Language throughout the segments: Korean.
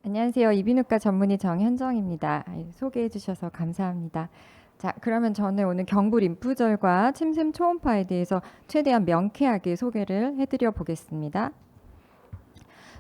안녕하세요. 이비인후과 전문의 정현정입니다. 소개해 주셔서 감사합니다. 자, 그러면 저는 오늘 경부 림프절과 침샘 초음파에 대해서 최대한 명쾌하게 소개를 해드려 보겠습니다.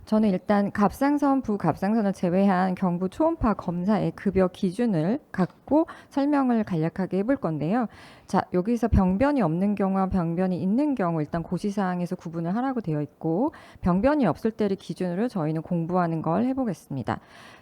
저는 일단 갑상선, 부갑상선을 제외한 경부 초음파 검사의 급여 기준을 갖고 설명을 간략하게 해볼 건데요. 자, 여기서 병변이 없는 경우와 병변이 있는 경우 일단 고시사항에서 구분을 하라고 되어 있고, 병변이 없을 때를 기준으로 저희는 공부하는 걸 해보겠습니다.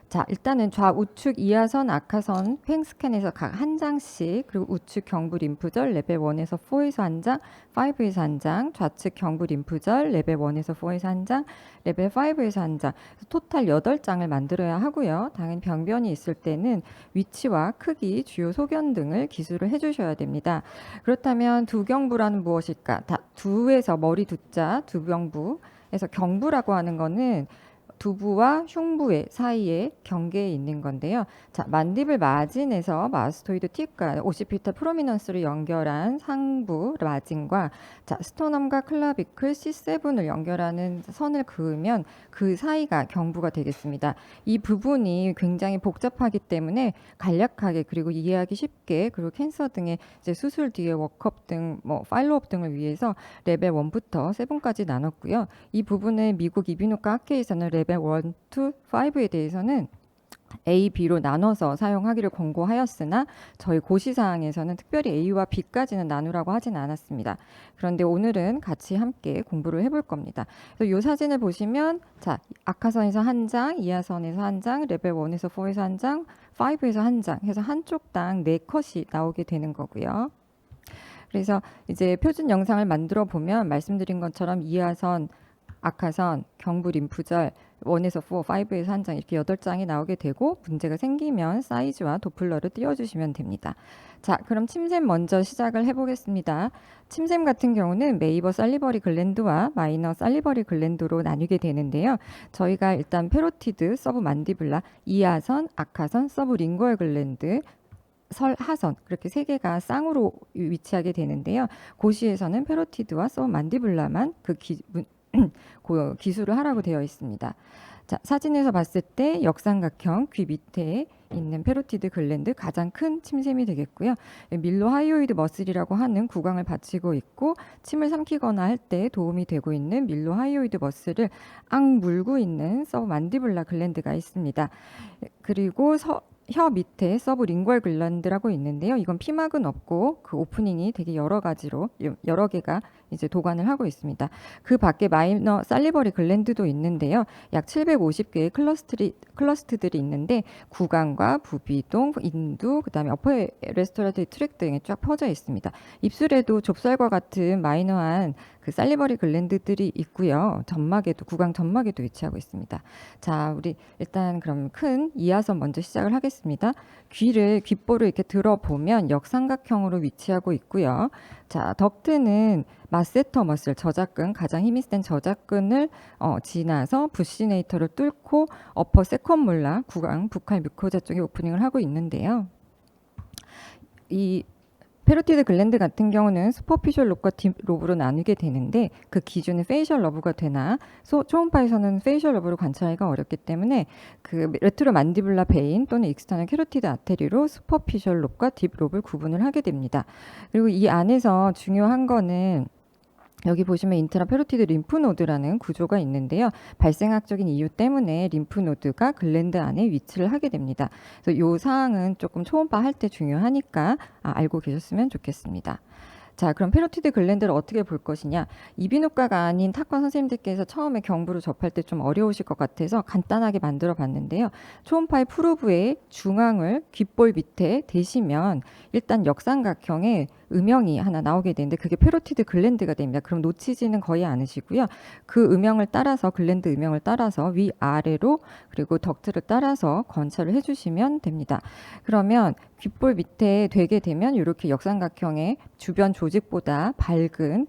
자, 일단은 좌우측 이하선, 악하선 횡스캔에서 각 한 장씩, 그리고 우측 경부 림프절 레벨 1에서 4에서 한 장, 5에서 한 장, 좌측 경부 림프절 레벨 1에서 4에서 한 장, 레벨 5에서 한 장, 토탈 8장을 만들어야 하고요. 당연히 병변이 있을 때는 위치와 크기, 주요 소견 등을 기술을 해주셔야 됩니다. 그렇다면 두경부라는 무엇일까? 두에서 머리 두자, 두경부에서 경부라고 하는 거는 두부와 흉부의 사이에 경계에 있는 건데요. 자, 만디블 마진에서 마스토이드 팁과 오시피탈 프로미넌스를 연결한 상부 마진과 자, 스토넘과 클라비클 C7을 연결하는 선을 그으면 그 사이가 경부가 되겠습니다. 이 부분이 굉장히 복잡하기 때문에 간략하게 그리고 이해하기 쉽게 그리고 캔서 등의 이제 수술 뒤에 워크업 등 팔로우업 등을 위해서 레벨 1부터 7까지 나눴고요. 이 부분을 미국 이비인후과 학회에서는 레벨 1, 2, 5에 대해서는 A, B로 나눠서 사용하기를 권고하였으나 저희 고시사항에서는 특별히 A와 B까지는 나누라고 하진 않았습니다. 그런데 오늘은 같이 함께 공부를 해볼 겁니다. 그래서 이 사진을 보시면 자, 악하선에서 한 장, 이하선에서 한 장, 레벨 1에서 4에서 한 장, 5에서 한 장 해서 한쪽당 4컷이 나오게 되는 거고요. 그래서 이제 표준 영상을 만들어 보면 말씀드린 것처럼 이하선, 악하선, 경부 림프절 1에서 4, 5에서 한 장 이렇게 8장이 나오게 되고 문제가 생기면 사이즈와 도플러를 띄워주시면 됩니다. 자, 그럼 침샘 먼저 시작을 해보겠습니다. 침샘 같은 경우는 메이버 살리버리 글랜드와 마이너 살리버리 글랜드로 나뉘게 되는데요. 저희가 일단 페로티드, 서브 만디블라, 이하선, 악하선, 서브 링구얼 글랜드, 설하선 그렇게 세 개가 쌍으로 위치하게 되는데요. 고시에서는 페로티드와 서브 만디블라만 그 기술을 하라고 되어 있습니다. 자, 사진에서 봤을 때 역삼각형 귀 밑에 있는 페로티드 글랜드 가장 큰 침샘이 되겠고요. 밀로 하이오이드 머슬이라고 하는 구강을 받치고 있고 침을 삼키거나 할 때 도움이 되고 있는 밀로 하이오이드 머슬을 악물고 있는 서브 만디블라 글랜드가 있습니다. 그리고 혀 밑에 서브 링구얼 글랜드라고 있는데요. 이건 피막은 없고 그 오프닝이 되게 여러 가지로 여러 개가 이제 도관을 하고 있습니다. 그 밖에 마이너 살리버리 글랜드도 있는데요. 약 750개의 클러스트들이 있는데 구강과 부비동, 인두, 그다음에 어퍼 레스토라티브 트랙 등에 쫙 퍼져 있습니다. 입술에도 좁쌀과 같은 마이너한 그 살리버리 글랜드들이 있고요. 점막에도 구강 점막에도 위치하고 있습니다. 자, 우리 일단 그럼 큰 이하선 먼저 시작을 하겠습니다. 귓볼을 이렇게 들어보면 역삼각형으로 위치하고 있고요. 자, 덕트는 마세터 머슬 저작근 가장 힘이 센 저작근을 지나서 부시네이터를 뚫고 어퍼 세컨몰라 구강 부칼 뮤코자 쪽에 오프닝을 하고 있는데요. 이 페로티드 글랜드 같은 경우는 슈퍼피셜 롭과 딥 롭으로 나누게 되는데 그 기준은 페이셜 러브가 되나 초음파에서는 페이셜 러브로 관찰하기가 어렵기 때문에 그 레트로 만디블라 베인 또는 익스터널 캐로티드 아테리로 슈퍼피셜 롭과 딥 롭을 구분을 하게 됩니다. 그리고 이 안에서 중요한 거는 여기 보시면 인트라 페로티드 림프노드라는 구조가 있는데요. 발생학적인 이유 때문에 림프노드가 글랜드 안에 위치를 하게 됩니다. 그래서 이 사항은 조금 초음파 할 때 중요하니까 알고 계셨으면 좋겠습니다. 자, 그럼 페로티드 글랜드를 어떻게 볼 것이냐? 이비인후과가 아닌 탁과 선생님들께서 처음에 경부를 접할 때 좀 어려우실 것 같아서 간단하게 만들어 봤는데요. 초음파의 프로브의 중앙을 귓볼 밑에 대시면 일단 역삼각형의 음영이 하나 나오게 되는데 그게 페로티드 글랜드가 됩니다. 그럼 놓치지는 거의 않으시고요. 그 음영을 따라서 글랜드 음영을 따라서 위아래로 그리고 덕트를 따라서 관찰을 해주시면 됩니다. 그러면 귓볼 밑에 되게 되면 이렇게 역삼각형의 주변 조직보다 밝은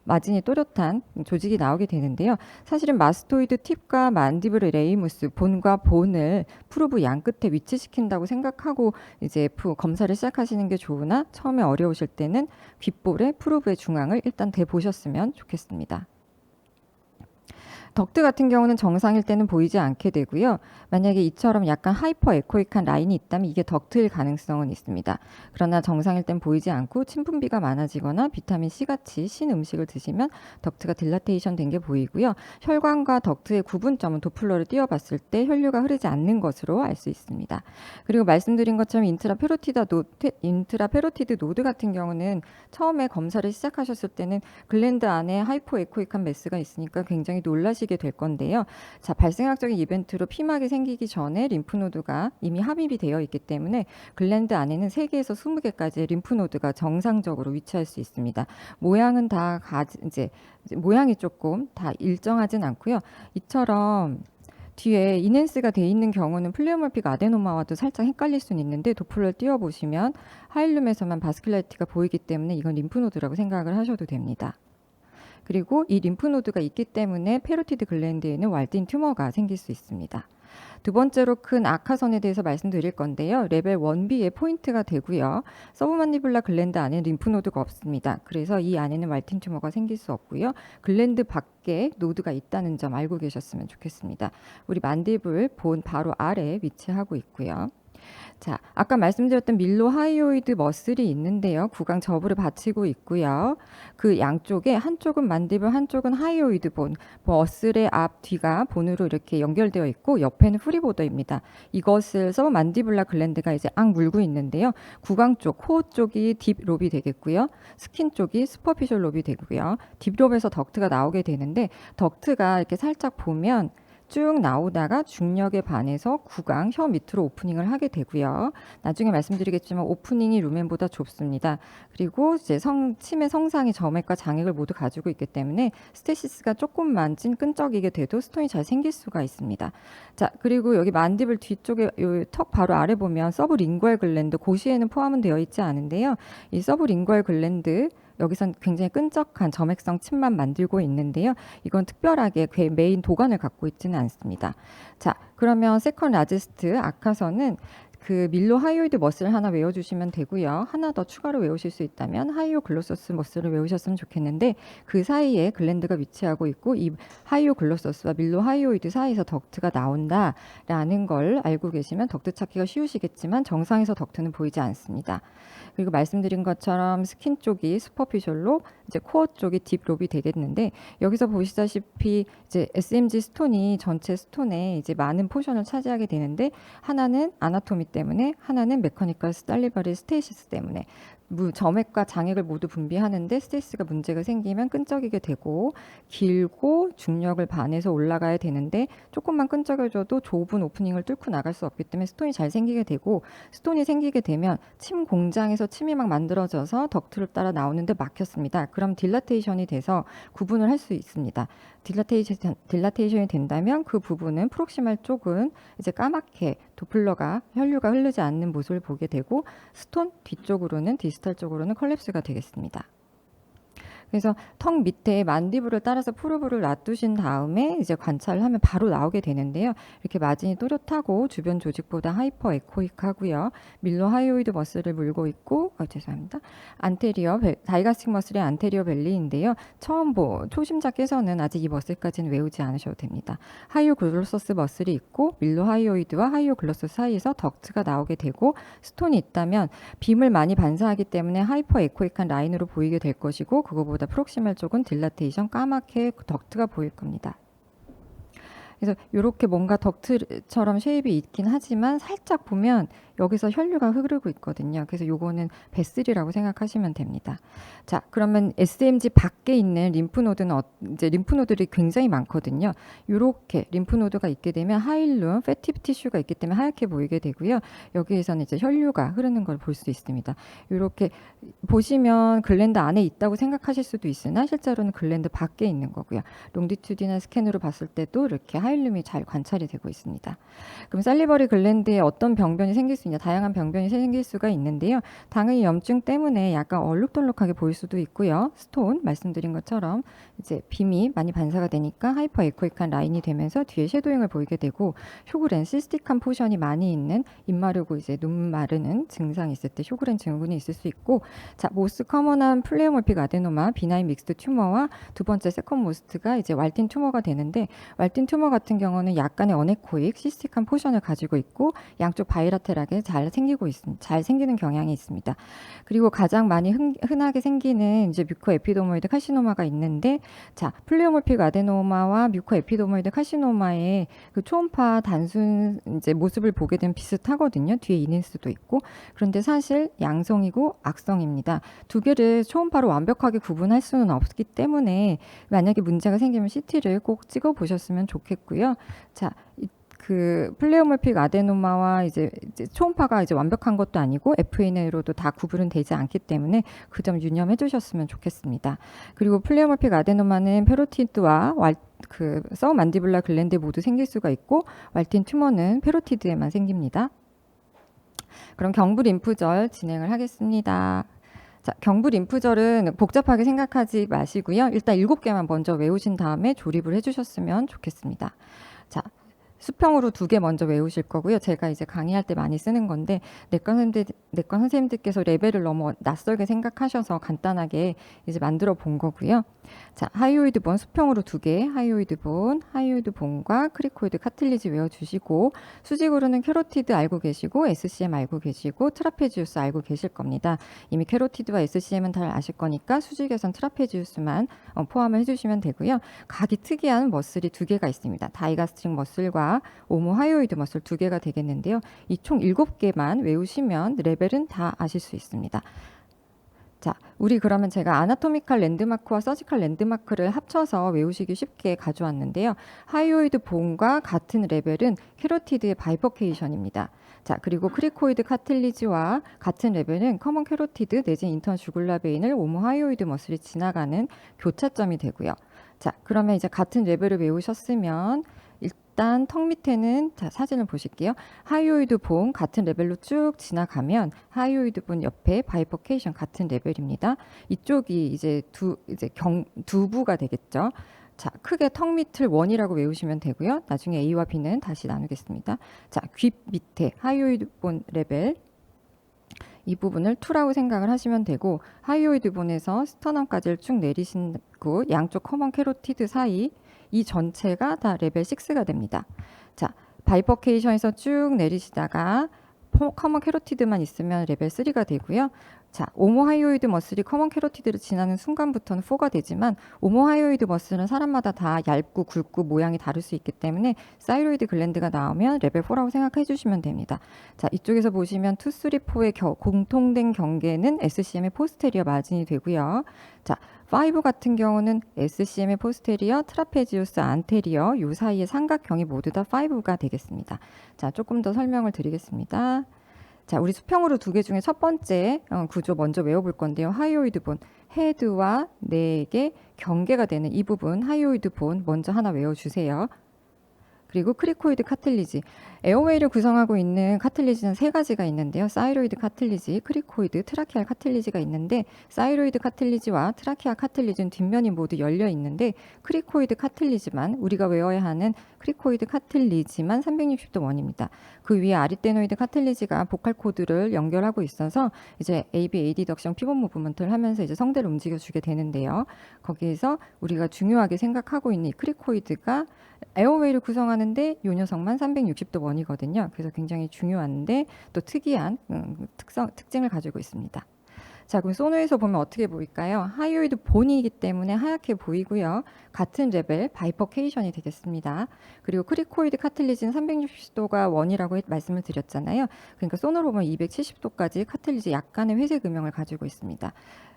마진이 또렷한 조직이 나오게 되는데요. 사실은 마스토이드 팁과 만디블 레이무스 본과 본을 프로브 양 끝에 위치시킨다고 생각하고 이제 검사를 시작하시는 게 좋으나 처음에 어려우실 때는 귓볼의 프로브의 중앙을 일단 대보셨으면 좋겠습니다. 덕트 같은 경우는 정상일 때는 보이지 않게 되고요. 만약에 이처럼 약간 하이퍼 에코익한 라인이 있다면 이게 덕트일 가능성은 있습니다. 그러나 정상일 땐 보이지 않고 침분비가 많아지거나 비타민 C 같이 신 음식을 드시면 덕트가 딜라테이션 된 게 보이고요. 혈관과 덕트의 구분점은 도플러를 띄워봤을 때 혈류가 흐르지 않는 것으로 알 수 있습니다. 그리고 말씀드린 것처럼 인트라페로티드 노드 같은 경우는 처음에 검사를 시작하셨을 때는 글랜드 안에 하이퍼 에코익한 메스가 있으니까 굉장히 놀라시게 될 건데요. 자, 발생학적인 이벤트로 피막이 생기기 전에 림프노드가 이미 합입이 되어 있기 때문에 글랜드 안에는 3개에서 20개까지의 림프노드가 정상적으로 위치할 수 있습니다. 모양은 다 이제 모양이 조금 다 일정하진 않고요. 이처럼 뒤에 이넨스가 돼 있는 경우는 플레오몰픽 아데노마와도 살짝 헷갈릴 수는 있는데 도플러를 띄워보시면 하일룸에서만 바스큘라리티가 보이기 때문에 이건 림프노드라고 생각을 하셔도 됩니다. 그리고 이 림프노드가 있기 때문에 페로티드 글랜드에는 왈딘 튜머가 생길 수 있습니다. 두 번째로 큰 아카선에 대해서 말씀드릴 건데요. 레벨 1B의 포인트가 되고요. 서브만디블라 글랜드 안에는 림프노드가 없습니다. 그래서 이 안에는 왈틴 튜머가 생길 수 없고요. 글랜드 밖에 노드가 있다는 점 알고 계셨으면 좋겠습니다. 우리 만디블 본 바로 아래에 위치하고 있고요. 자, 아까 말씀드렸던 밀로 하이오이드 머슬이 있는데요. 구강 저부를 받치고 있고요. 그 양쪽에 한쪽은 만디블, 한쪽은 하이오이드 본, 머슬의 앞, 뒤가 본으로 이렇게 연결되어 있고 옆에는 프리보더입니다. 이것을 서브 만디블라 글랜드가 이제 악 물고 있는데요. 구강 쪽, 코어 쪽이 딥 롭이 되겠고요. 스킨 쪽이 슈퍼피셜 롭이 되고요. 딥 롭에서 덕트가 나오게 되는데 덕트가 이렇게 살짝 보면 쭉 나오다가 중력에 반해서 구강, 혀 밑으로 오프닝을 하게 되고요. 나중에 말씀드리겠지만 오프닝이 루멘보다 좁습니다. 그리고 이제 치매 성상의 점액과 장액을 모두 가지고 있기 때문에 스테시스가 조금만 끈적이게 돼도 스톤이 잘 생길 수가 있습니다. 자, 그리고 여기 만디블 뒤쪽에 턱 바로 아래 보면 서브링구얼 글랜드, 고시에는 포함은 되어 있지 않은데요. 이 서브링구얼 글랜드 여기선 굉장히 끈적한 점액성 침만 만들고 있는데요. 이건 특별하게 메인 도관을 갖고 있지는 않습니다. 자, 그러면 세컨 라지스트 아카선은 그 밀로 하이오이드 머슬 하나 외워주시면 되고요. 하나 더 추가로 외우실 수 있다면 하이오 글로소스 머슬을 외우셨으면 좋겠는데 그 사이에 글랜드가 위치하고 있고 이 하이오 글로소스와 밀로 하이오이드 사이에서 덕트가 나온다라는 걸 알고 계시면 덕트 찾기가 쉬우시겠지만 정상에서 덕트는 보이지 않습니다. 그리고 말씀드린 것처럼 스킨 쪽이 슈퍼피셜로 이제 코어 쪽이 딥 롭이 되겠는데 여기서 보시다시피 이제 SMG 스톤이 전체 스톤에 이제 많은 포션을 차지하게 되는데 하나는 아나토미 때문에 하나는 메커니컬 살리버리 스테이시스 때문에 점액과 장액을 모두 분비하는데 스테이시스가 문제가 생기면 끈적이게 되고 길고 중력을 반해서 올라가야 되는데 조금만 끈적여줘도 좁은 오프닝을 뚫고 나갈 수 없기 때문에 스톤이 잘 생기게 되고 스톤이 생기게 되면 침 공장에서 침이 막 만들어져서 덕트를 따라 나오는데 막혔습니다. 그럼 딜라테이션이 돼서 구분을 할 수 있습니다. 딜라테이션이 된다면 그 부분은 프록시말 쪽은 이제 까맣게 도플러가 혈류가 흐르지 않는 모습을 보게 되고 스톤 뒤쪽으로는 디스탈 쪽으로는 컬랩스가 되겠습니다. 그래서 턱 밑에 만디블을 따라서 프로브를 놔두신 다음에 이제 관찰을 하면 바로 나오게 되는데요. 이렇게 마진이 또렷하고 주변 조직보다 하이퍼 에코익하고요. 밀로 하이오이드 머슬을 물고 있고 죄송합니다. 안테리어 다이가스틱 머슬의 안테리어 벨리인데요. 초심자께서는 아직 이 머슬까지는 외우지 않으셔도 됩니다. 하이오 글로소스 머슬이 있고 밀로 하이오이드와 하이오 글로소스 사이에서 덕트가 나오게 되고 스톤이 있다면 빔을 많이 반사하기 때문에 하이퍼 에코익한 라인으로 보이게 될 것이고 그거보다 프록시말 쪽은 딜라테이션 까맣게 덕트가 보일 겁니다. 그래서 이렇게 뭔가 덕트처럼 쉐입이 있긴 하지만 살짝 보면 여기서 혈류가 흐르고 있거든요. 그래서 요거는 베슬이라고 생각하시면 됩니다. 자, 그러면 SMG 밖에 있는 림프노드는 이제 림프노드들이 굉장히 많거든요. 이렇게 림프노드가 있게 되면 하일룸, 패티 티슈가 있기 때문에 하얗게 보이게 되고요. 여기에서는 이제 혈류가 흐르는 걸 볼 수 있습니다. 이렇게 보시면 글랜드 안에 있다고 생각하실 수도 있으나 실제로는 글랜드 밖에 있는 거고요. 롱디튜디나 스캔으로 봤을 때도 이렇게 하일룸이 잘 관찰이 되고 있습니다. 그럼 살리버리 글랜드에 어떤 병변이 생길 수 수 있는 다양한 병변이 생길 수가 있는데요. 당연히 염증 때문에 약간 얼룩덜룩하게 보일 수도 있고요. 스톤 말씀드린 것처럼 이제 빔이 많이 반사가 되니까 하이퍼 에코익한 라인이 되면서 뒤에 섀도잉을 보이게 되고, 쇼그렌 시스틱한 포션이 많이 있는 입 마르고 이제 눈 마르는 증상이 있을 때 쇼그렌 증후군이 있을 수 있고, 자 모스트 커먼한 플레오몰픽 아데노마 비나인 믹스드 튜머와 두 번째 세컨 모스트가 이제 왈틴 튜머가 되는데, 왈틴 튜머 같은 경우는 약간의 어네코익 시스틱한 포션을 가지고 있고 양쪽 바이라테랄하게 잘 생기는 경향이 있습니다. 그리고 가장 많이 흔하게 생기는 이제 뮤코 에피더모이드 카시노마가 있는데, 자 플레오몰픽 아데노마와 뮤코 에피더모이드 카시노마의 그 초음파 단순 이제 모습을 보게 되면 비슷하거든요. 뒤에 이닌스도 있고. 그런데 사실 양성이고 악성입니다. 두 개를 초음파로 완벽하게 구분할 수는 없기 때문에 만약에 문제가 생기면 CT를 꼭 찍어 보셨으면 좋겠고요. 자, 그 플레오몰픽 아데노마와 이제 초음파가 이제 완벽한 것도 아니고 FNA로도 다 구분은 되지 않기 때문에 그 점 유념해 주셨으면 좋겠습니다. 그리고 플레오몰픽 아데노마는 페로티드와 그 서브만디블라 글랜드에 모두 생길 수가 있고, 왈틴 튜머는 페로티드에만 생깁니다. 그럼 경부 림프절 진행을 하겠습니다. 자, 경부 림프절은 복잡하게 생각하지 마시고요. 일단 7개만 먼저 외우신 다음에 조립을 해주셨으면 좋겠습니다. 자, 수평으로 2개 먼저 외우실 거고요. 제가 이제 강의할 때 많이 쓰는 건데, 내과 선생님들께서 레벨을 너무 낯설게 생각하셔서 간단하게 이제 만들어 본 거고요. 자, 하이오이드 본 수평으로 2개, 하이오이드 본과 크리코이드 카틸리지 외워주시고, 수직으로는 캐로티드 알고 계시고 SCM 알고 계시고 트라페지우스 알고 계실 겁니다. 이미 캐로티드와 SCM은 잘 아실 거니까 수직에선 트라페지우스만 포함을 해주시면 되고요. 각이 특이한 머슬이 2개가 있습니다. 다이가스트릭 머슬과 오모하이오이드 머슬 2개가 되겠는데요. 이 총 7개만 외우시면 레벨은 다 아실 수 있습니다. 자, 우리 그러면 제가 아나토미칼 랜드마크와 서지컬 랜드마크를 합쳐서 외우시기 쉽게 가져왔는데요. 하이오이드 본과 같은 레벨은 캐로티드의 바이퍼케이션입니다. 자, 그리고 크리코이드 카틸리지와 같은 레벨은 커먼 캐로티드 내지 인턴 주굴라 베인을 오모하이오이드 머슬이 지나가는 교차점이 되고요. 자, 그러면 이제 같은 레벨을 외우셨으면 일단 턱 밑에는, 자 사진을 보실게요. 하이오이드 본 같은 레벨로 쭉 지나가면 하이오이드 본 옆에 바이퍼케이션 같은 레벨입니다. 이쪽이 이제 두부가 되겠죠. 자, 크게 턱 밑을 1이라고 외우시면 되고요. 나중에 A와 B는 다시 나누겠습니다. 자, 귀 밑에 하이오이드 본 레벨 이 부분을 2라고 생각을 하시면 되고, 하이오이드 본에서 스터넘까지를 쭉 내리시고 양쪽 커먼 캐로티드 사이 이 전체가 다 레벨 6가 됩니다. 자, 바이퍼케이션에서 쭉 내리시다가 커먼 캐로티드만 있으면 레벨 3가 되고요. 자, 오모하이오이드 머슬이 커먼 캐로티드를 지나는 순간부터는 4가 되지만, 오모하이오이드 머슬은 사람마다 다 얇고 굵고 모양이 다를 수 있기 때문에 사이로이드 글랜드가 나오면 레벨 4라고 생각해 주시면 됩니다. 자, 이쪽에서 보시면 2, 3, 4의 공통된 경계는 SCM의 포스테리어 마진이 되고요. 자, 5 같은 경우는 SCM의 포스테리어, 트라페지우스 안테리어 요 사이의 삼각형이 모두 다 5가 되겠습니다. 자, 조금 더 설명을 드리겠습니다. 자, 우리 수평으로 2개 중에 첫 번째 구조 먼저 외워볼 건데요. 하이오이드 본, 헤드와 넥의 경계가 되는 이 부분 하이오이드 본 먼저 하나 외워주세요. 그리고 크리코이드 카틸리지, 에어웨이를 구성하고 있는 카틸리지는 3가지가 있는데요. 사이로이드 카틸리지, 크리코이드, 트라키알 카틸리지가 있는데, 사이로이드 카틸리지와 트라키알 카틸리지는 뒷면이 모두 열려 있는데, 크리코이드 카틸리지만, 우리가 외워야 하는 크리코이드 카틸리지만 360도 원입니다. 그 위에 아리테노이드 카틸리지가 보컬 코드를 연결하고 있어서 이제 AB, AD덕션 피벗 무브먼트를 하면서 이제 성대를 움직여주게 되는데요. 거기에서 우리가 중요하게 생각하고 있는 이 크리코이드가 에어웨이를 구성하는데 이 녀석만 360도 원이거든요. 그래서 굉장히 중요한데 또 특이한 특징을 가지고 있습니다. 자, 그럼 소노에서 보면 어떻게 보일까요? 하이오이드 본이기 때문에 하얗게 보이고요. 같은 레벨 바이퍼케이션이 되겠습니다. 그리고 크리코이드 카틸리지는 360도가 원이라고 말씀을 드렸잖아요. 그러니까 소노로 보면 270도까지 카틸리지 약간의 회색 음영을 가지고 있습니다.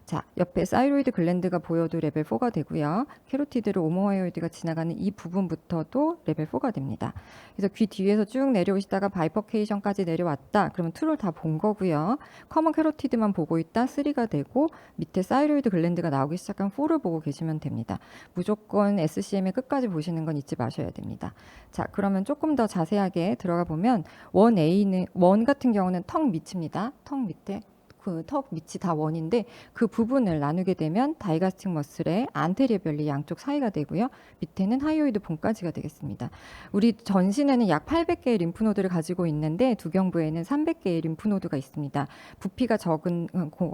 자, 옆에 사이로이드 글랜드가 보여도 레벨 4가 되고요. 캐로티드로 오모하이오이드가 지나가는 이 부분부터도 레벨 4가 됩니다. 그래서 귀 뒤에서 쭉 내려오시다가 바이퍼케이션까지 내려왔다. 그러면 2를 다 본 거고요. 커먼 캐로티드만 보고 있다. 3가 되고 밑에 사이로이드 글랜드가 나오기 시작한 4를 보고 계시면 됩니다. 무조건 SCM의 끝까지 보시는 건 잊지 마셔야 됩니다. 자, 그러면 조금 더 자세하게 들어가 보면 1A는 1 같은 경우는 턱 밑입니다. 턱 밑에 그 턱 밑이 다 원인데 그 부분을 나누게 되면 다이가스틱 머슬의 안테리어 밸리 양쪽 사이가 되고요. 밑에는 하이오이드 본까지가 되겠습니다. 우리 전신에는 약 800개의 림프노드를 가지고 있는데 두경부에는 300개의 림프노드가 있습니다. 부피가 적은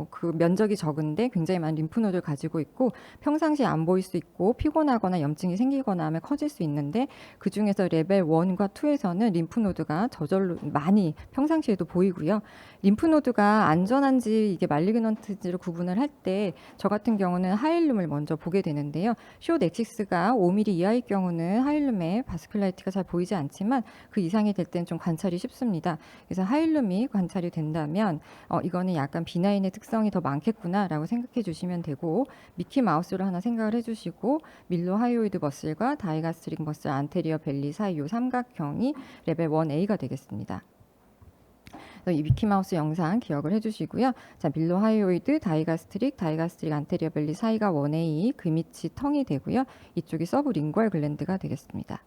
그 면적이 적은데 굉장히 많은 림프노드를 가지고 있고 평상시에 안 보일 수 있고 피곤하거나 염증이 생기거나 하면 커질 수 있는데 그 중에서 레벨 1과 2에서는 림프노드가 저절로 많이 평상시에도 보이고요. 림프노드가 안전한지 이게 말리그넌트지로 구분을 할 때 저 같은 경우는 하일룸을 먼저 보게 되는데요. 숏 엑시스가 5mm 이하일 경우는 하일룸에 바스큘라이티가 잘 보이지 않지만 그 이상이 될 때는 좀 관찰이 쉽습니다. 그래서 하일룸이 관찰이 된다면 이거는 약간 비나인의 특성이 더 많겠구나라고 생각해 주시면 되고 미키 마우스로 하나 생각을 해주시고 밀로 하이오이드 머슬과 다이가스트릭 머슬 안테리어 밸리 사이 요 삼각형이 레벨 1A가 되겠습니다. 이 미키마우스 영상 기억을 해주시고요. 자, 밀로 하이오이드, 다이가스트릭 안테리어 밸리 사이가 1A, 그 밑이 텅이 되고요. 이쪽이 서브 링구얼 글랜드가 되겠습니다.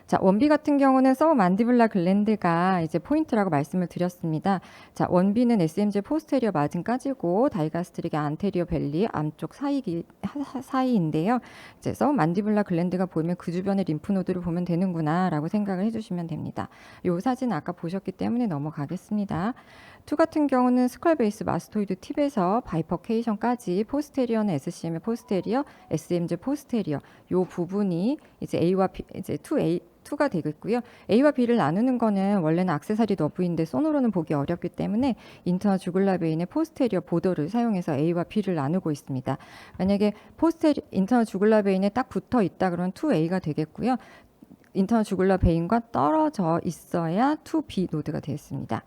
자, 원비 같은 경우는 서브 만디블라 글랜드가 이제 포인트라고 말씀을 드렸습니다. 자, 원비는 SMJ 포스테리어 마진까지고 다이가스트릭의 안테리어 밸리 안쪽 사이인데요. 이제 서브 만디블라 글랜드가 보이면 그 주변의 림프노드를 보면 되는구나라고 생각을 해주시면 됩니다. 이 사진 아까 보셨기 때문에 넘어가겠습니다. 2 같은 경우는 스컬 베이스 마스토이드 팁에서 바이퍼케이션까지 포스테리어는 SCM의 포스테리어, SMJ 포스테리어 요 부분이 이제 A와 B, 이제 2가 되겠고요. A와 B를 나누는 거는 원래는 액세서리 너브인데 손으로는 보기 어렵기 때문에 인터너 주글라 베인의 포스테리어 보더를 사용해서 A와 B를 나누고 있습니다. 만약에 인터너 주글라 베인에 딱 붙어 있다 그러면 2A가 되겠고요. 인터너 주글라 베인과 떨어져 있어야 2B 노드가 되겠습니다.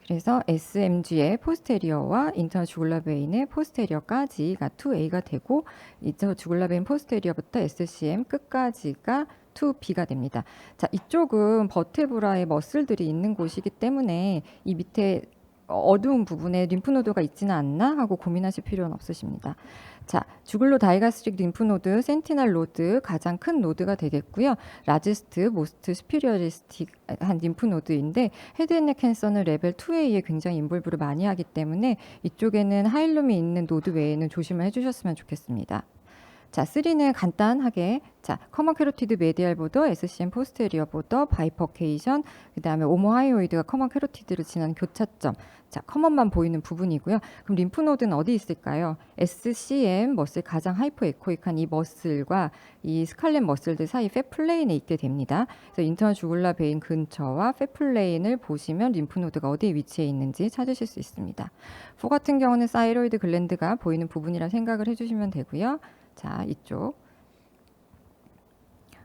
그래서 SMG의 포스테리어와 인터너 주글라 베인의 포스테리어까지가 2A가 되고 인터너 주글라 베인 포스테리어부터 SCM 끝까지가 2B가 됩니다. 자, 이쪽은 버테브라의 머슬들이 있는 곳이기 때문에 이 밑에 어두운 부분에 림프노드가 있지는 않나 하고 고민하실 필요는 없으십니다. 자, 주글로 다이가스트릭 림프노드, 센티널 노드 가장 큰 노드가 되겠고요. 라지스트, 모스트 스피리어리스틱한 림프노드인데 헤드앤넥 캔서는 레벨 2A에 굉장히 인볼브를 많이 하기 때문에 이쪽에는 하일룸이 있는 노드 외에는 조심을 해주셨으면 좋겠습니다. 자, 3는 간단하게 자, 커먼 캐로티드 메디알 보더, SCM 포스테리어 보더, 바이퍼케이션, 그 다음에 오모하이오이드가 커먼 캐로티드를 지나는 교차점. 자, 커먼만 보이는 부분이고요. 그럼 림프노드는 어디 있을까요? SCM 머슬 가장 하이퍼 에코익한 이 머슬과 이 스칼렛 머슬들 사이 팹플레인에 있게 됩니다. 그래서 인터너 주글라 베인 근처와 팹플레인을 보시면 림프노드가 어디에 위치해 있는지 찾으실 수 있습니다. 4 같은 경우는 사이로이드 글랜드가 보이는 부분이라 생각을 해주시면 되고요. 자, 이쪽.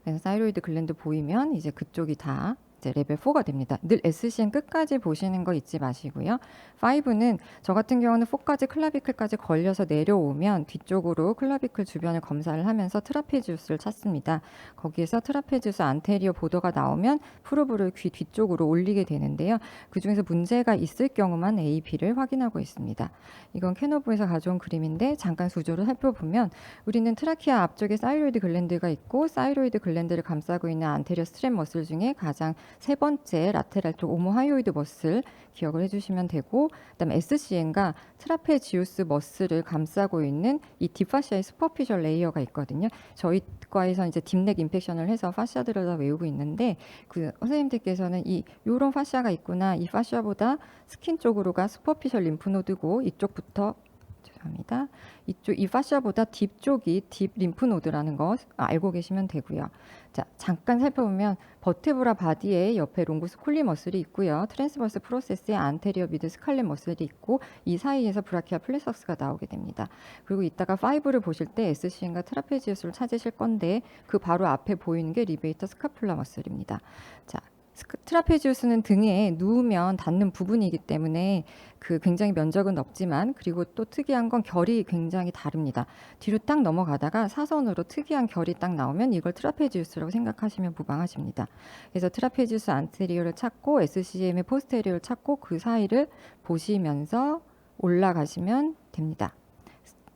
그래서 사이로이드 글랜드 보이면 이제 그쪽이 다 이제 레벨 4가 됩니다. 늘 SCM 끝까지 보시는 거 잊지 마시고요. 5는 저 같은 경우는 4까지 클라비클까지 걸려서 내려오면 뒤쪽으로 클라비클 주변을 검사를 하면서 트라페지우스를 찾습니다. 거기에서 트라페지우스 안테리어 보더가 나오면 프로브를 귀 뒤쪽으로 올리게 되는데요. 그 중에서 문제가 있을 경우만 A, B를 확인하고 있습니다. 이건 캐노브에서 가져온 그림인데 잠깐 수조를 살펴보면 우리는 트라키아 앞쪽에 사이로이드 글랜드가 있고 사이로이드 글랜드를 감싸고 있는 안테리어 스트랩 머슬 중에 가장 세 번째 라테랄 쪽 오모하이오이드 머슬 기억을 해주시면 되고 그다음에 SCM과 트라페지우스 머슬을 감싸고 있는 이 딥파시아의 슈퍼피셜 레이어가 있거든요. 저희 과에서 이제 딥넥 인펙션을 해서 파시아들을 다 외우고 있는데 그 선생님들께서는 요런 파시아가 있구나. 이 파시아보다 스킨 쪽으로가 슈퍼피셜 림프노드고 이쪽부터 죄송합니다. 이 파시아보다 딥 쪽이 딥 림프노드라는 거 알고 계시면 되고요. 자, 잠깐 살펴보면 버테브라 바디에 옆에 롱구스 콜리 머슬이 있고요. 트랜스버스 프로세스에 안테리어 미드 스칼렛 머슬이 있고 이 사이에서 브라키아 플레석스가 나오게 됩니다. 그리고 이따가 5를 보실 때 SCM과 트라페지우스를 찾으실 건데 그 바로 앞에 보이는 게 리베이터 스카플라 머슬입니다. 자, 트라페지우스는 등에 누우면 닿는 부분이기 때문에 그 굉장히 면적은 넓지만 그리고 또 특이한 건 결이 굉장히 다릅니다. 뒤로 딱 넘어가다가 사선으로 특이한 결이 딱 나오면 이걸 트라페지우스라고 생각하시면 무방하십니다. 그래서 트라페지우스 안테리어를 찾고 SCM의 포스테리어를 찾고 그 사이를 보시면서 올라가시면 됩니다.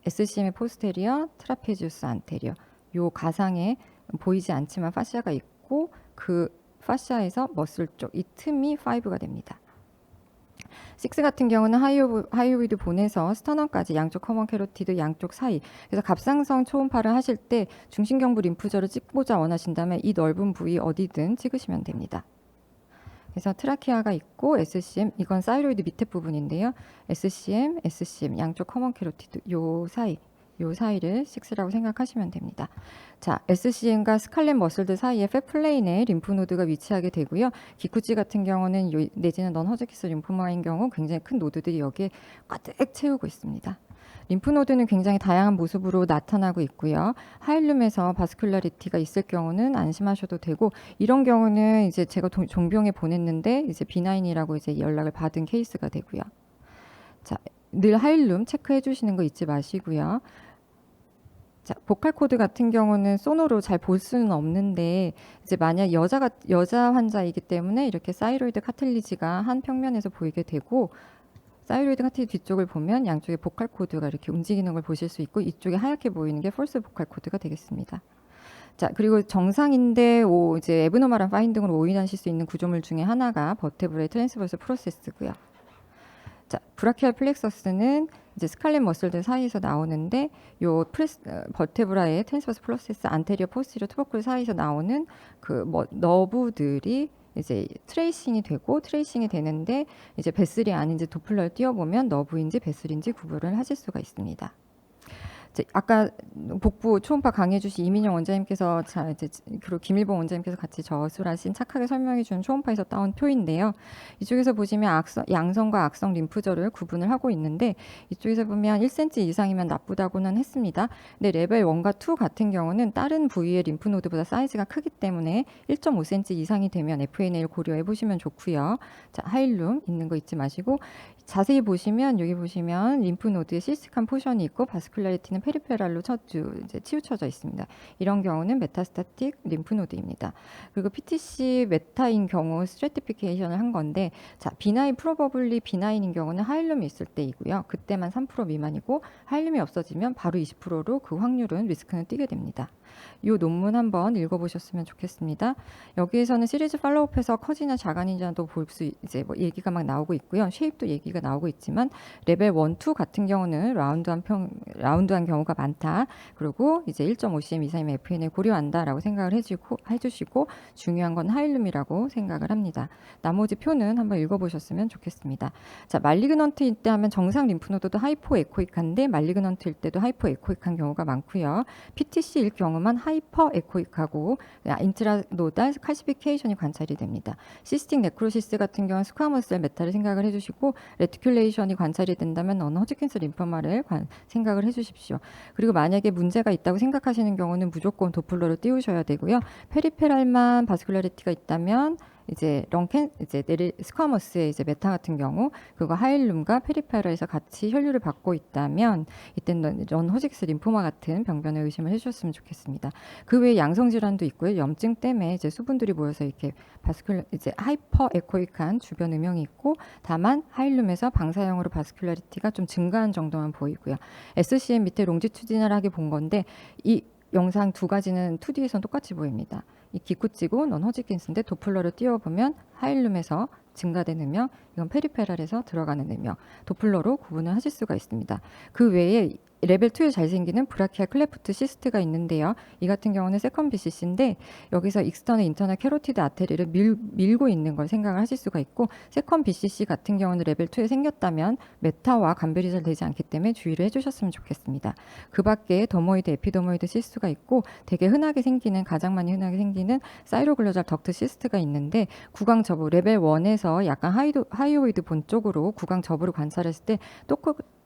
SCM의 포스테리어, 트라페지우스 안테리어. 요 가상에 보이지 않지만 파시아가 있고 그 파시아에서 머슬 쪽 이 틈이 5가 됩니다. 6 같은 경우는 하이오비드 본에서 스터넘까지 양쪽 커먼 캐로티드 양쪽 사이. 그래서 갑상선 초음파를 하실 때 중심경부 림프절을 찍고자 원하신다면 이 넓은 부위 어디든 찍으시면 됩니다. 그래서 트라키아가 있고 SCM, 이건 사이로이드 밑에 부분인데요. SCM 양쪽 커먼 캐로티드 요 사이를 6라고 생각하시면 됩니다. 자, SCM과 스칼렛 머슬들 사이에 팹 플레인에 림프노드가 위치하게 되고요. 기쿠지 같은 경우는 내지는 넌 허즈키스 림포마인 경우 굉장히 큰 노드들이 여기에 가득 채우고 있습니다. 림프노드는 굉장히 다양한 모습으로 나타나고 있고요. 하일룸에서 바스큘라리티가 있을 경우는 안심하셔도 되고, 이런 경우는 이제 제가 종병에 보냈는데 이제 비나인이라고 이제 연락을 받은 케이스가 되고요. 자, 늘 하일룸 체크해 주시는 거 잊지 마시고요. 자, 보컬 코드 같은 경우는 소노로 잘 볼 수는 없는데 이제 만약 여자 환자이기 때문에 이렇게 사이로이드 카틀리지가 한 평면에서 보이게 되고, 사이로이드 카틀리지 뒤쪽을 보면 양쪽에 보컬 코드가 이렇게 움직이는 걸 보실 수 있고, 이쪽에 하얗게 보이는 게 폴스 보컬 코드가 되겠습니다. 자, 그리고 정상인데 이제 에브노멀한 파인딩으로 오인하실 수 있는 구조물 중에 하나가 버테브레 트랜스버스 프로세스고요. 자, 브라키알 플렉서스는 이제 스칼렛 머슬들 사이에서 나오는데 요 버테브라의 트랜스버스 프로세스 안테리어 포스티리어 투버클 사이에서 나오는 그 너브들이 이제 트레이싱이 되는데 이제 베슬이 아닌지 도플러를 띄워보면 너브인지 베슬인지 구별을 하실 수가 있습니다. 아까 복부 초음파 강의해주신 이민영 원장님께서 그리고 김일봉 원장님께서 같이 저술하신 착하게 설명해준 초음파에서 따온 표인데요. 이쪽에서 보시면 양성과 악성 림프절을 구분을 하고 있는데, 이쪽에서 보면 1cm 이상이면 나쁘다고는 했습니다. 근데 레벨 1과 2 같은 경우는 다른 부위의 림프노드보다 사이즈가 크기 때문에 1.5cm 이상이 되면 FNA를 고려해 보시면 좋고요. 자, 하일룸 있는 거 잊지 마시고, 자세히 보시면 여기 보시면 림프노드에 시스틱한 포션이 있고 바스큘라리티는 페리페랄로 이제 치우쳐져 있습니다. 이런 경우는 메타스타틱 림프노드입니다. 그리고 PTC 메타인 경우 스트래티피케이션을 한 건데, 자, 프로버블리 비나인인 경우는 하일룸이 있을 때이고요. 그때만 3% 미만이고 하일룸이 없어지면 바로 20%로 그 확률은 리스크는 뛰게 됩니다. 이 논문 한번 읽어보셨으면 좋겠습니다. 여기에서는 시리즈 팔로우업에서 커지냐 작아지냐도 볼 수 이제 뭐 얘기가 막 나오고 있고요. 쉐입도 얘기가 나오고 있지만 레벨 1, 2 같은 경우는 라운드한 경우가 많다. 그리고 이제 1.5cm 이상이면 FN을 고려한다라고 생각을 해주시고 중요한 건 하일룸이라고 생각을 합니다. 나머지 표는 한번 읽어보셨으면 좋겠습니다. 자, 말리그넌트일 때 하면 정상 림프노드도 하이포 에코익한데 말리그넌트일 때도 하이포 에코익한 경우가 많고요. PTC일 경우만 하이퍼 에코익하고 인트라노달 칼시피케이션이 관찰이 됩니다. 시스틱 네크로시스 같은 경우는 스쿼머스 메타를 생각을 해주시고, 레티큘레이션이 관찰이 된다면 허즈킨스 림포마를 생각을 해주십시오. 그리고 만약에 문제가 있다고 생각하시는 경우는 무조건 도플러를 띄우셔야 되고요. 페리페랄만 바스큘라리티가 있다면 이제 스쿼머스의 이제 메타 같은 경우 그거 하일룸과 페리페럴에서 같이 혈류를 받고 있다면 이때는 허직스 림포마 같은 병변에 의심을 해주셨으면 좋겠습니다. 그 외에 양성 질환도 있고요. 염증 때문에 이제 수분들이 모여서 이렇게 이제 하이퍼 에코익한 주변 음영이 있고, 다만 하일룸에서 방사형으로 바스큘라리티가 좀 증가한 정도만 보이고요. SCM 밑에 롱지튜디널하게 본 건데 이 영상 두 가지는 2D에서는 똑같이 보입니다. 이 기쿠찌고 넌 허지킨스인데 도플러를 띄워보면 하일룸에서 증가된 음영, 이건 페리페랄에서 들어가는 음영, 도플러로 구분을 하실 수가 있습니다. 그 외에 레벨 2에 잘생기는 브라키아 클레프트 시스트가 있는데요. 이 같은 경우는 세컨 BCC인데 여기서 익스터널 인터널 캐로티드 아테리를 밀고 있는 걸 생각을 하실 수가 있고, 세컨 BCC 같은 경우는 레벨 2에 생겼다면 메타와 감별이 잘 되지 않기 때문에 주의를 해주셨으면 좋겠습니다. 그 밖에 더모이드, 에피더모이드 시스트가 있고 가장 많이 흔하게 생기는 사이로글로잘 덕트 시스트가 있는데, 구강 저부 레벨 1에서 약간 하이오이드 본 쪽으로 구강 저부를 관찰했을 때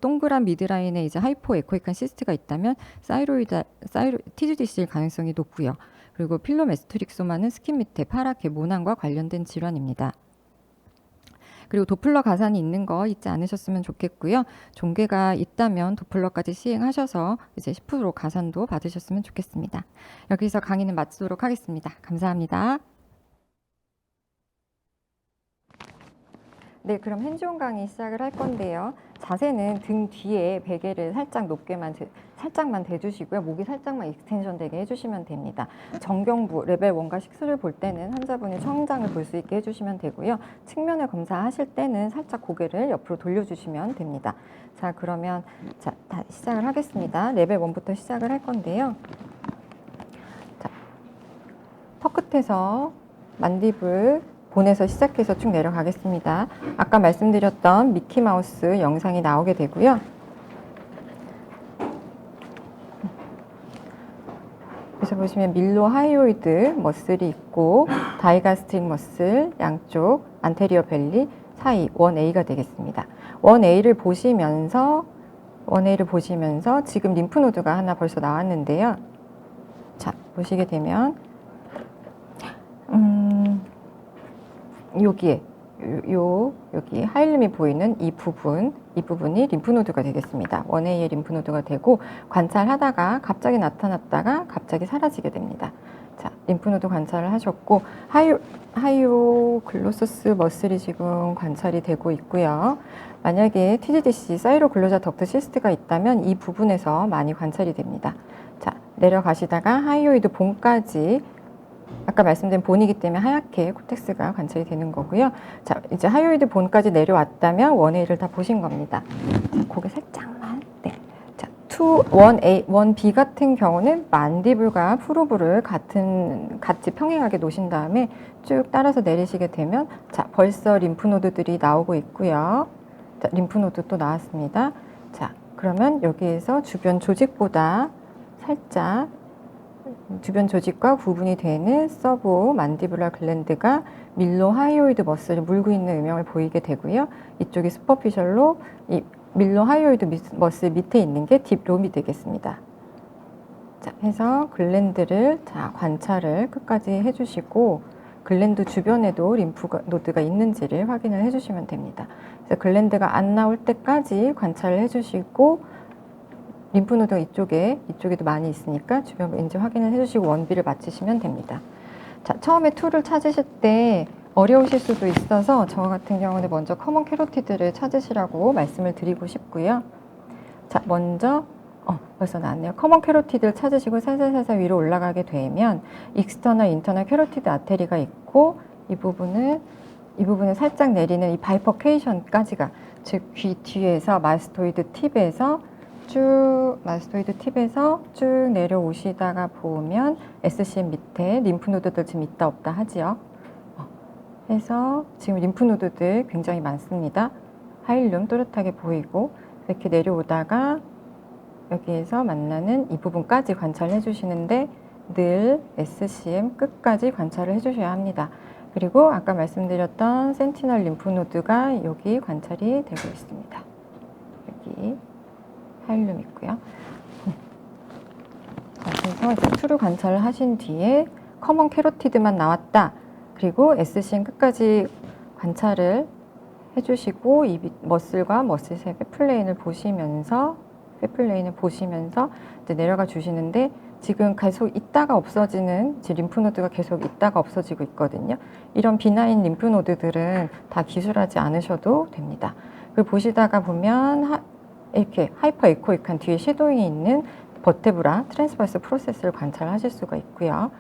동그란 미드라인에 이제 하이포 에코익한 시스트가 있다면 TGDC일 가능성이 높고요. 그리고 필로메스트릭소마는 스킨 밑에 파랗게 모낭과 관련된 질환입니다. 그리고 도플러 가산이 있는 거 잊지 않으셨으면 좋겠고요. 종괴가 있다면 도플러까지 시행하셔서 이제 10% 가산도 받으셨으면 좋겠습니다. 여기서 강의는 마치도록 하겠습니다. 감사합니다. 네, 그럼 핸즈온 강의 시작을 할 건데요. 자세는 등 뒤에 베개를 살짝만 대주시고요. 목이 살짝만 익스텐션 되게 해주시면 됩니다. 정경부 레벨 1과 6를 볼 때는 환자분이 청장을 볼 수 있게 해주시면 되고요. 측면을 검사하실 때는 살짝 고개를 옆으로 돌려주시면 됩니다. 자, 그러면 다 시작을 하겠습니다. 레벨 1부터 시작을 할 건데요. 자, 턱 끝에서 만디블 본에서 시작해서 쭉 내려가겠습니다. 아까 말씀드렸던 미키마우스 영상이 나오게 되고요. 그래서 보시면 밀로 하이오이드 머슬이 있고 다이가스틱 머슬 양쪽 안테리어 벨리 사이 1A가 되겠습니다. 1A를 보시면서 지금 림프노드가 하나 벌써 나왔는데요. 자, 보시게 되면 여기 하일름이 보이는 이 부분이 림프노드가 되겠습니다. 1A의 림프노드가 되고 관찰하다가 갑자기 나타났다가 갑자기 사라지게 됩니다. 자, 림프노드 관찰을 하셨고 하이오글로소스 머슬이 지금 관찰이 되고 있고요. 만약에 TGDC 사이로글로자 덕트 시스트가 있다면 이 부분에서 많이 관찰이 됩니다. 자, 내려가시다가 하이오이드 본까지 아까 말씀드린 본이기 때문에 하얗게 코텍스가 관찰이 되는 거고요. 자, 이제 하이오이드 본까지 내려왔다면 1A를 다 보신 겁니다. 자, 고개 살짝만. 네. 자, 1A, 1B 같은 경우는 만디블과 프로브를 같이 평행하게 놓으신 다음에 쭉 따라서 내리시게 되면 자, 벌써 림프노드들이 나오고 있고요. 자, 림프노드 또 나왔습니다. 자, 그러면 여기에서 주변 조직보다 살짝 주변 조직과 구분이 되는 서브 만디블라 글랜드가 밀로 하이오이드 머슬을 물고 있는 음영을 보이게 되고요. 이쪽이 슈퍼피셜로 이 밀로 하이오이드 머슬 밑에 있는 게 딥롬이 되겠습니다. 자, 해서 글랜드를 관찰을 끝까지 해주시고 글랜드 주변에도 림프노드가 있는지를 확인을 해주시면 됩니다. 그래서 글랜드가 안 나올 때까지 관찰을 해주시고 림프노드가 이쪽에도 많이 있으니까 주변 왠지 확인을 해주시고 1B를 마치시면 됩니다. 자, 처음에 2를 찾으실 때 어려우실 수도 있어서 저 같은 경우는 먼저 커먼 캐로티드를 찾으시라고 말씀을 드리고 싶고요. 자, 먼저 벌써 나왔네요. 커먼 캐로티드를 찾으시고 살살살살 위로 올라가게 되면 익스터널 인터널 캐로티드 아테리가 있고 이 부분을 살짝 내리는 이 바이퍼케이션까지가 즉 귀 뒤에서 마스토이드 팁에서 쭉 내려오시다가 보면 SCM 밑에 림프노드들 지금 있다 없다 하지요. 해서 지금 림프노드들 굉장히 많습니다. 하일룸 또렷하게 보이고 이렇게 내려오다가 여기에서 만나는 이 부분까지 관찰해 주시는데 늘 SCM 끝까지 관찰을 해 주셔야 합니다. 그리고 아까 말씀드렸던 센티널 림프노드가 여기 관찰이 되고 있습니다. 여기 하일룸 있고요. 그래서 이제 투를 관찰을 하신 뒤에 커먼 캐로티드만 나왔다. 그리고 SCM 끝까지 관찰을 해주시고 이 머슬과 머슬의 페플레인을 보시면서 이제 내려가 주시는데 지금 계속 있다가 없어지는 림프노드가 계속 있다가 없어지고 있거든요. 이런 비나인 림프노드들은 다 기술하지 않으셔도 됩니다. 그 보시다가 보면 이렇게 하이퍼 에코익한 뒤에 섀도잉이 있는 버테브라 트랜스버스 프로세스를 관찰하실 수가 있고요.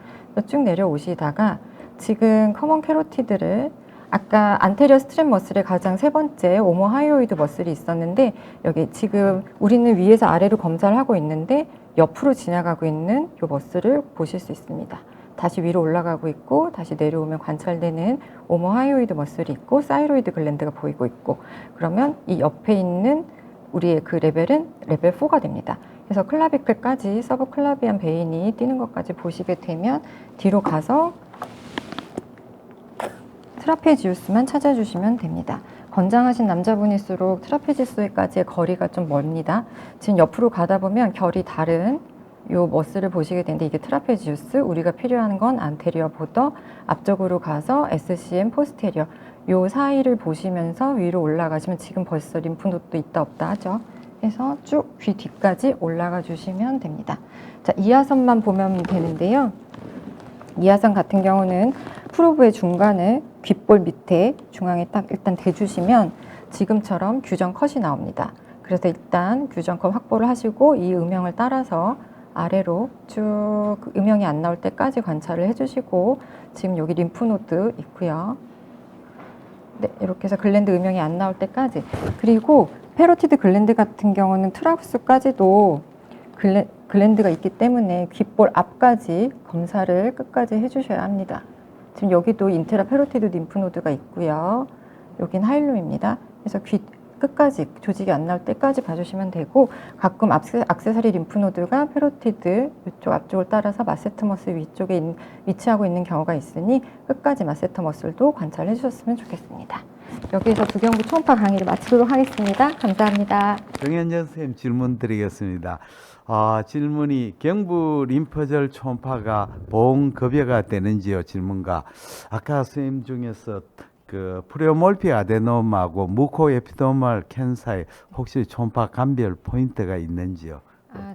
쭉 내려오시다가 지금 커먼 캐로티드를 아까 안테리어 스트랩 머슬의 가장 세 번째 오모 하이오이드 머슬이 있었는데 여기 지금 우리는 위에서 아래로 검사를 하고 있는데 옆으로 지나가고 있는 이 머슬을 보실 수 있습니다. 다시 위로 올라가고 있고 다시 내려오면 관찰되는 오모 하이오이드 머슬이 있고 사이로이드 글랜드가 보이고 있고 그러면 이 옆에 있는 우리의 그 레벨은 레벨 4가 됩니다. 그래서 클라비클까지 서브클라비안 베인이 뛰는 것까지 보시게 되면 뒤로 가서 트라페지우스만 찾아주시면 됩니다. 건장하신 남자분일수록 트라페지우스까지의 거리가 좀 멀니다. 지금 옆으로 가다 보면 결이 다른 요 머슬을 보시게 되는데 이게 트라페지우스, 우리가 필요한 건 안테리어 보더, 앞쪽으로 가서 SCM 포스테리어 요 사이를 보시면서 위로 올라가시면 지금 벌써 림프노드도 있다 없다 하죠. 해서 쭉 귀 뒤까지 올라가 주시면 됩니다. 자, 이하선만 보면 되는데요. 이하선 같은 경우는 프로브의 중간을 귓볼 밑에 중앙에 딱 일단 대주시면 지금처럼 규정 컷이 나옵니다. 그래서 일단 규정 컷 확보를 하시고 이 음영을 따라서 아래로 쭉 음영이 안 나올 때까지 관찰을 해주시고, 지금 여기 림프노드 있고요. 네, 이렇게 해서 글랜드 음영이 안 나올 때까지. 그리고 페로티드 글랜드 같은 경우는 트라우스까지도 글랜드가 있기 때문에 귓볼 앞까지 검사를 끝까지 해주셔야 합니다. 지금 여기도 인트라 페로티드 림프노드가 있고요. 여긴 하일룸입니다. 그래서 귀 끝까지 조직이 안 나올 때까지 봐주시면 되고, 가끔 액세서리 림프노드가 페로티드 이쪽 앞쪽을 따라서 마세터머슬 위쪽에 위치하고 있는 경우가 있으니 끝까지 마세터머슬도 관찰해 주셨으면 좋겠습니다. 여기에서 두경부 초음파 강의를 마치도록 하겠습니다. 감사합니다. 정현정 선생님 질문 드리겠습니다. 질문이 경부 림프절 초음파가 보험급여가 되는지요? 질문가. 아까 선생님 중에서 그 프레오몰픽 아데노마하고 무코에피더멀 캔서에 혹시 초음파 감별 포인트가 있는지요?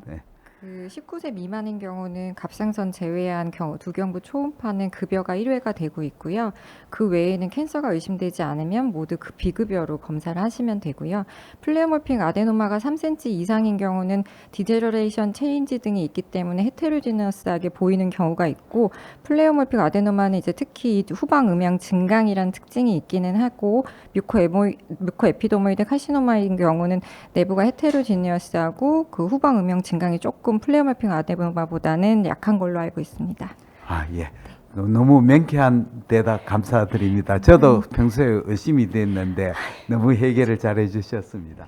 네. 그 19세 미만인 경우는 갑상선 제외한 경우 두경부 초음파는 급여가 1회가 되고 있고요. 그 외에는 캔서가 의심되지 않으면 모두 그 비급여로 검사를 하시면 되고요. 플레오몰픽 아데노마가 3cm 이상인 경우는 디제너레이션 체인지 등이 있기 때문에 헤테로지너스하게 보이는 경우가 있고, 플레오몰픽 아데노마는 이제 특히 후방 음영 증강이라는 특징이 있기는 하고, 뮤코에피더모이드 카시노마인 경우는 내부가 헤테로지니어스하고 그 후방 음영 증강이 조금 플레오몰픽 아데노마보다는 약한 걸로 알고 있습니다. 예. 너무 명쾌한 대답 감사드립니다. 저도 평소에 의심이 됐는데 너무 해결을 잘 해주셨습니다.